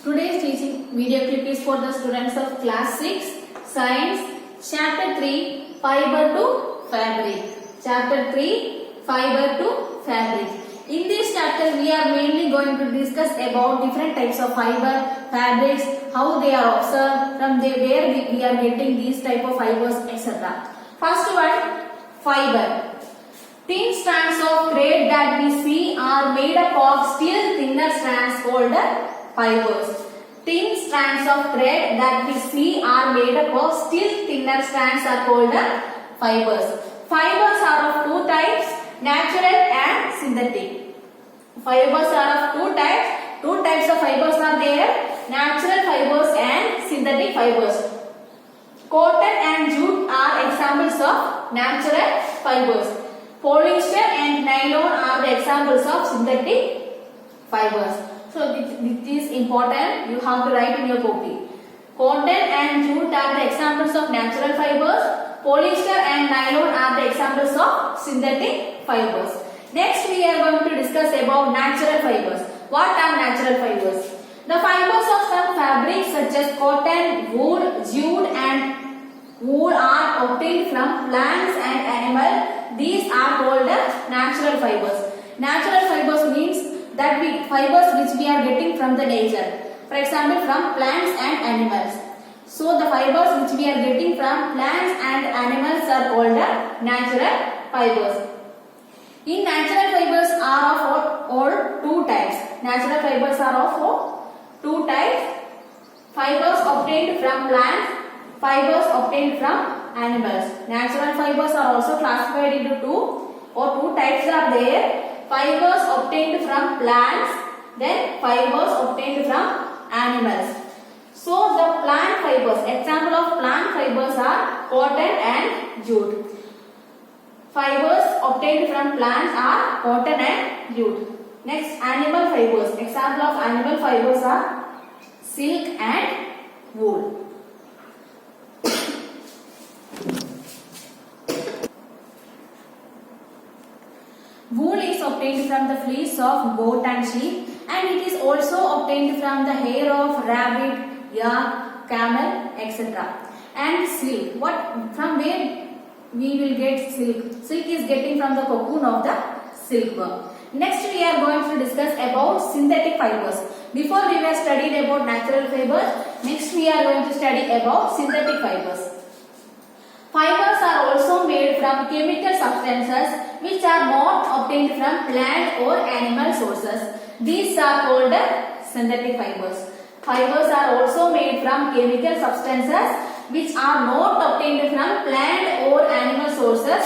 Today's teaching video clip is for the students of class 6 science chapter 3 fiber to fabric. Chapter 3 fiber to fabric. In this chapter we are mainly going to discuss about different types of fiber, fabrics, how they are observed, from where we are getting these type of fibers, etc. First one, fiber. Thin strands of thread that we see are made up of still thinner strands called fibers. Thin strands of thread that we see are made up of still thinner strands are called fibers. Fibers are of two types, natural and synthetic. Fibers are of two types. Two types of fibers are there, natural fibers and synthetic fibers. Cotton and jute are examples of natural fibers. Polyester and nylon are the examples of synthetic fibers. So this is important. You have to write in your copy. Cotton and jute are the examples of natural fibers. Polyester and nylon are the examples of synthetic fibers. Next we are going to discuss about natural fibers. What are natural fibers? The fibers of some fabrics such as cotton, wool, jute and wool are obtained from plants and animals. These are called natural fibers. Natural fibers means that fibers which we are getting from the nature. For example, from plants and animals. So the fibers which we are getting from plants and animals are called natural fibers. In natural fibers are of all two types. Natural fibers are of two types. Fibers obtained from plants, fibers obtained from animals. Natural fibers are also classified into two types are there. Fibers obtained from plants, then fibers obtained from animals. So the plant fibers, example of plant fibers are cotton and jute. Fibers obtained from plants are cotton and jute. Next, animal fibers, example of animal fibers are silk and wool. Wool is obtained from the fleece of goat and sheep, and it is also obtained from the hair of rabbit, yak, camel, etc. And silk. From where we will get silk? Silk is getting from the cocoon of the silkworm. Next we are going to discuss about synthetic fibers. Before we were studied about natural fibers, next we are going to study about synthetic fibers. Fibers are also made from chemical substances which are not obtained from plant or animal sources. These are called synthetic fibers. Fibers are also made from chemical substances which are not obtained from plant or animal sources.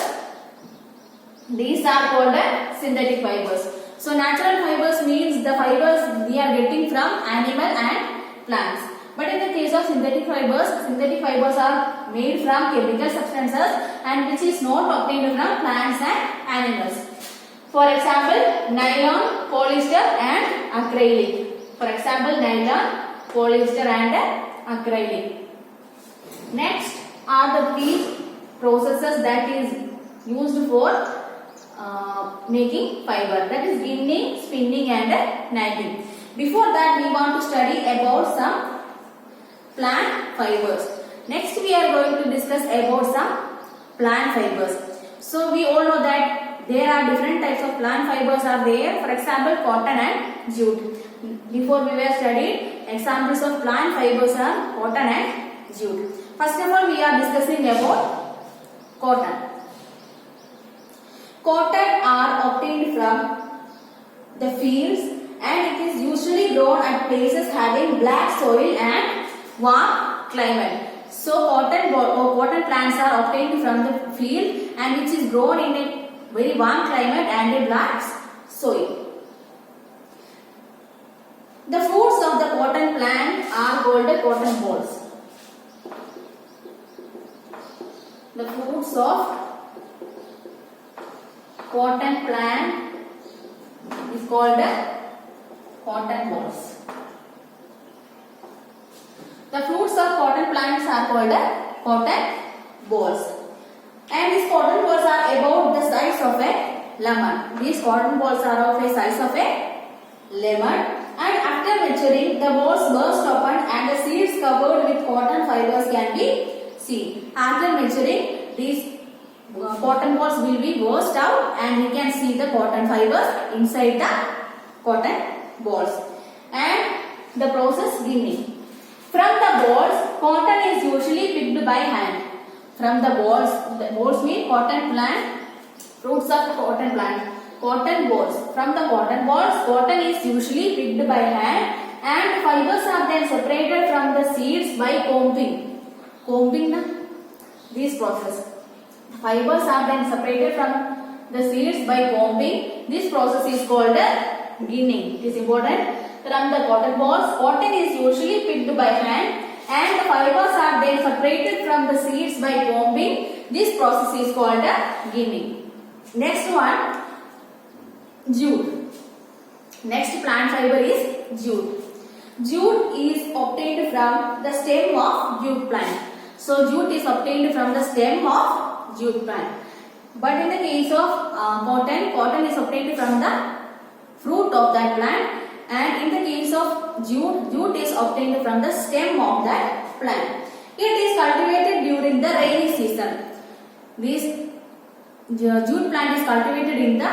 These are called synthetic fibers. So natural fibers means the fibers we are getting from animal and plants. But in the case of synthetic fibers are made from chemical substances and which is not obtained from plants and animals. For example, nylon, polyester and acrylic. For example, nylon, polyester and acrylic. Next are the three processes that is used for making fiber, that is spinning, spinning and knitting. Before that we want to study about some plant fibers. Next we are going to discuss about some plant fibers. So we all know that there are different types of plant fibers are there. For example, cotton and jute. Before we were studied, examples of plant fibers are cotton and jute. First of all we are discussing about cotton. Cotton are obtained from the fields and it is usually grown at places having black soil and warm climate. So cotton plants are obtained from the field and which is grown in a very warm climate and a black soil. The fruits of the cotton plant are called cotton balls. The fruits of cotton plant is called cotton balls. The fruits of cotton plants are called cotton balls. And these cotton balls are about the size of a lemon. These cotton balls are of a size of a lemon. And after maturing, the balls burst open and the seeds covered with cotton fibers can be seen. After maturing, these cotton balls will be burst out and we can see the cotton fibers inside the cotton balls. And the process ginning. From the balls, cotton is usually picked by hand. From the balls mean cotton plant, roots of cotton plant. Cotton balls. From the cotton balls, cotton is usually picked by hand and fibers are then separated from the seeds by combing. Combing na? This process. Fibers are then separated from the seeds by combing. This process is called ginning. It is important. From the cotton balls, cotton is usually picked by hand and the fibers are then separated from the seeds by combing. This process is called ginning. Next one, jute. Next plant fiber is jute. Jute is obtained from the stem of jute plant. So jute is obtained from the stem of jute plant. But in the case of cotton is obtained from the fruit of that plant. And in the case of jute is obtained from the stem of that plant. It is cultivated during the rainy season. This jute plant is cultivated in the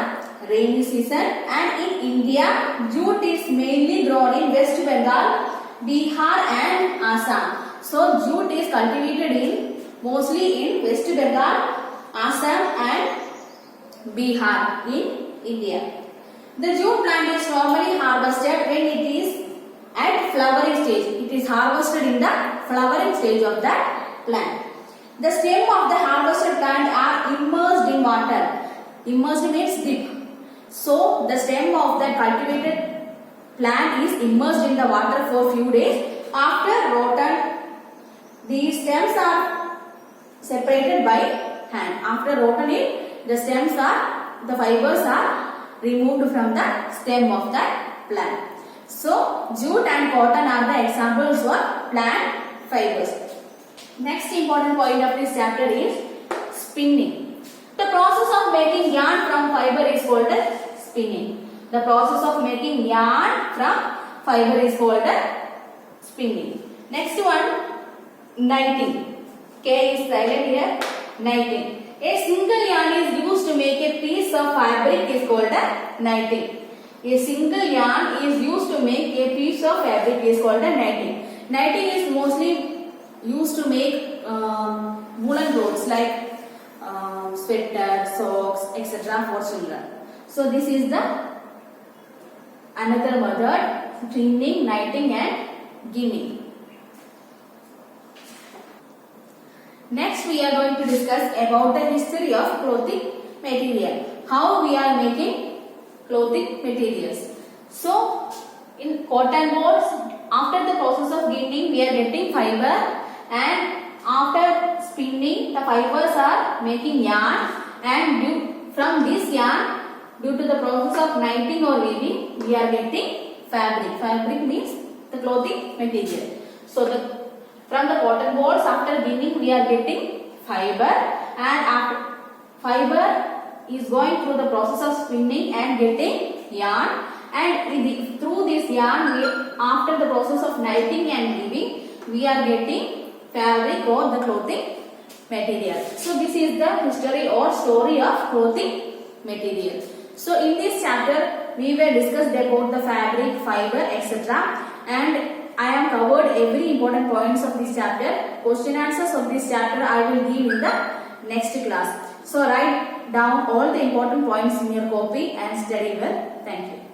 rainy season, and in India, jute is mainly grown in West Bengal, Bihar and Assam. So jute is cultivated mostly in West Bengal, Assam and Bihar in India. The jute plant is normally harvested when it is at flowering stage. It is harvested in the flowering stage of that plant. The stem of the harvested plant are immersed in water. Immersed means dip. So the stem of the cultivated plant is immersed in the water for few days. After rotten, these stems are separated by hand. After rotting, the fibers are removed from the stem of that plant. So jute and cotton are the examples of plant fibers. Next important point of this chapter is spinning. The process of making yarn from fiber is called spinning. The process of making yarn from fiber is called spinning. Next one, knitting. K is silent here. Knitting. A single yarn is used to make a piece of fabric is called knitting. A single yarn is used to make a piece of fabric is called knitting. Knitting is mostly used to make woolen clothes like sweaters, socks, etc. for children. So this is the another method: spinning, knitting and ginning. Next we are going to discuss about the history of clothing material. How we are making clothing materials. So in cotton balls, after the process of ginning we are getting fiber, and after spinning the fibers are making yarn, and from this yarn, due to the process of knitting or weaving, we are getting fabric. Fabric means the clothing material. So from the cotton balls after ginning we are getting fiber, and after fiber is going through the process of spinning and getting yarn, and through this yarn after the process of knitting and weaving we are getting fabric or the clothing material. So this is the history or story of clothing material. So in this chapter we were discussed about the fabric, fiber, etc. and I have covered every important points of this chapter. Question answers of this chapter I will give in the next class. So write down all the important points in your copy and study well. Thank you.